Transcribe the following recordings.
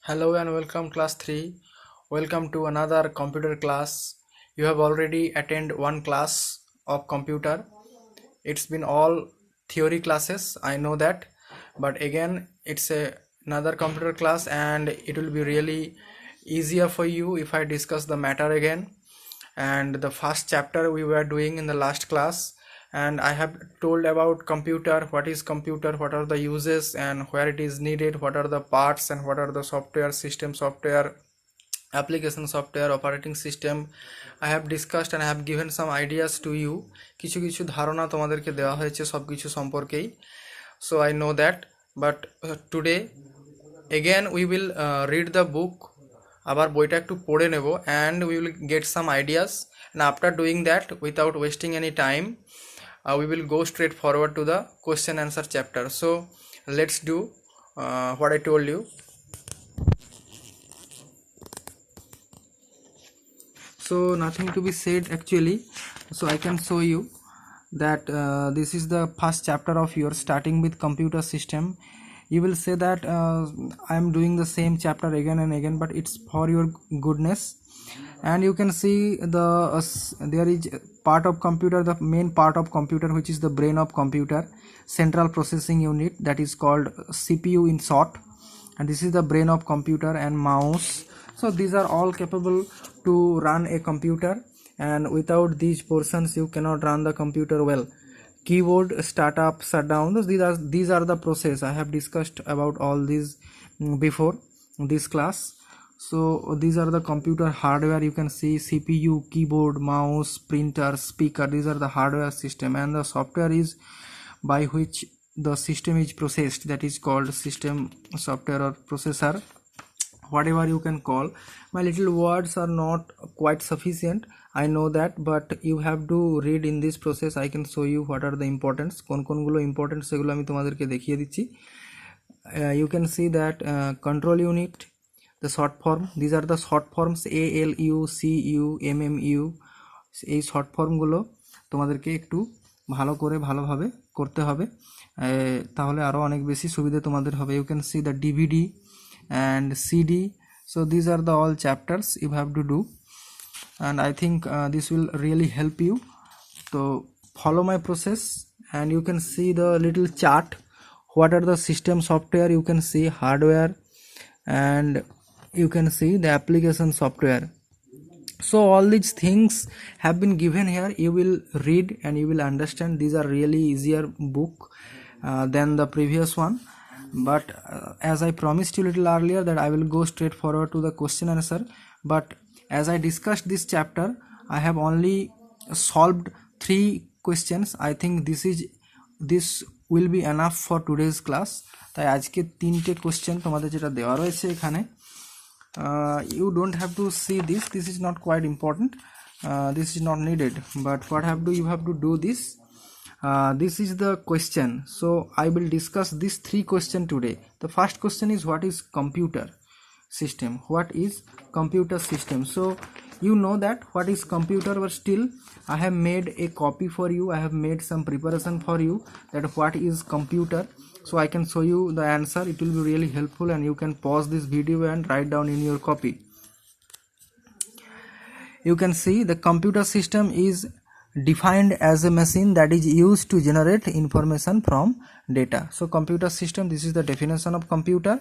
Hello and welcome class 3. Welcome to another computer class. You have already attended one class of computer. It's been all theory classes, I know that. But again, another computer class and it will be really easier for you if I discuss the matter again. And the first chapter we were doing in the last class, and I have told about computer, what is computer, what are the uses and where it is needed, what are the parts and what are the software, system software, application software, operating system. I have discussed and I have given some ideas to you. কিছু কিছু ধারণা তোমাদেরকে দেওয়া হয়েছে সবকিছু সম্পর্কেই, so I know that. But today again we will read the book, আবার বইটা একটু পড়ে নেব and we will get some ideas, and after doing that without wasting any time we will go straight forward to the question answer chapter. So let's do what I told you. So nothing to be said actually, so I can show you that this is the first chapter of your starting with computer system. You will say that I am doing the same chapter again and again, but it's for your goodness. And you can see there is part of computer, the main part of computer, which is the brain of computer, central processing unit, that is called CPU in short. And this is the brain of computer, and mouse. So these are all capable to run a computer, and without these portions you cannot run the computer well. Keyboard, startup, shutdown, these are the process. I have discussed about all these before this class. So these are the computer hardware. You can see CPU, keyboard, mouse, printer, speaker. These are the hardware system, and the software is by which the system is processed, that is called system software or processor, whatever you can call. My little words are not quite sufficient, I know that, but you have to read in this process. I can show you what are the importance, কোন কোনগুলো important সেগুলো আমি তোমাদেরকে দেখিয়ে দিচ্ছি. You can see that control unit, the short form, these are the short forms, ALU, CU, MMU. এই short ফর্মগুলো তোমাদেরকে একটু ভালোভাবে করতে হবে, তাহলে আরও অনেক বেশি সুবিধা তোমাদের হবে. You can see the DVD and CD. So these are the all chapters you have to do, and I think this will really help you. So follow my process, and you can see the little chart, what are the system software. You can see hardware, and you can see the application software. So all these things have been given here. You will read and you will understand. These are really easier book than the previous one. But as I promised you little earlier that I will go straight forward to the question answer. But as I discussed this chapter, I have only solved 3 questions. I think this will be enough for today's class. তাই আজকে 3টে question তোমাদের যেটা দেওয়া রয়েছে এখানে, you don't have to see this is not quite important, this is not needed, but you have to do this. This is the question. So I will discuss these 3 questions today. The first question is, what is computer system? What is computer system? So you know that what is computer, but still I have made a copy for you. I have made some preparation for you that what is computer, so I can show you the answer. It will be really helpful, and you can pause this video and write down in your copy. You can see the computer system is defined as a machine that is used to generate information from data. So computer system, this is the definition of computer.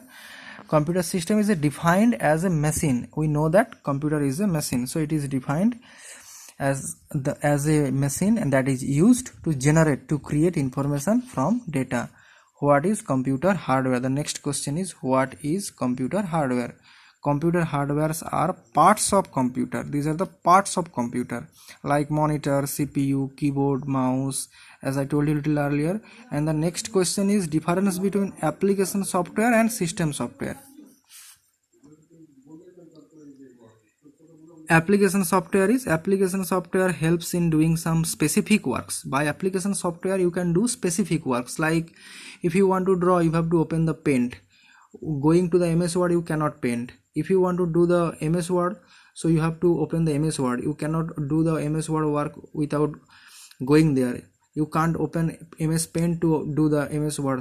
Computer system is defined as a machine. We know that computer is a machine, so it is defined as a machine, and that is used to create information from data. What is computer hardware? The next question is, what is computer hardware? Computer hardwares are parts of computer. These are the parts of computer, like monitor, CPU, keyboard, mouse, as I told you a little earlier. And the next question is difference between application software and system software. Application software helps in doing some specific works. By application software you can do specific works, like if you want to draw, you have to open the paint. Going to the MS Word, you cannot paint. If you want to do the MS Word, so you have to open the MS Word. You cannot do the MS Word work without going there. You can't open MS Paint to do the MS Word.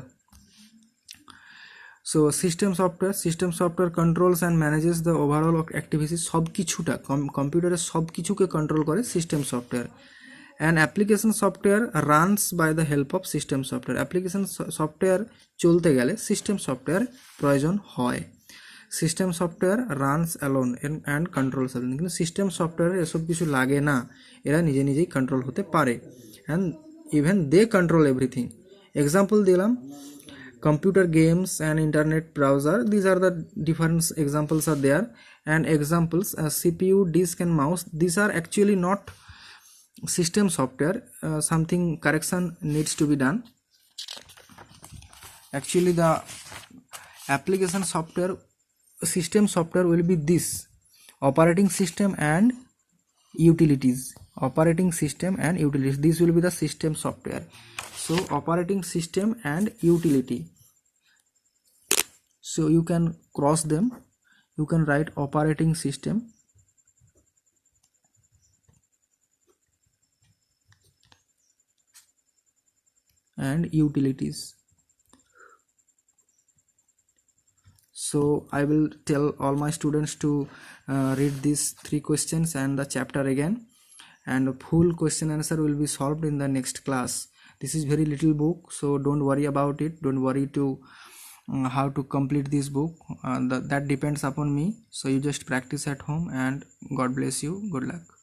So system software controls and manages the overall activities, সব কিছুটা কম্পিউটারের সব কিছুকে control করে system software. And application software runs by the help of system software, application software চলতে গেলে system software প্রয়োজন হয়। System software runs alone and controls alone, কিন্তু সিস্টেম সফটওয়্যারে এসব কিছু লাগে না, এরা নিজে নিজেই কন্ট্রোল হতে পারে। And even they control everything. Example দিলাম, computer games and internet browser, these are the different examples are there. And examples, CPU, disk and mouse, these are actually not system software. Something correction needs to be done. Actually the application software, system software will be this: operating system and utilities. Operating system and utilities, this will be the system software. So operating system and utility, so you can cross them, you can write operating system and utilities. So I will tell all my students to read these 3 questions and the chapter again, and a full question answer will be solved in the next class. This is very little book, so don't worry about it, don't worry to how to complete this book, that depends upon me. So you just practice at home, and God bless you, good luck.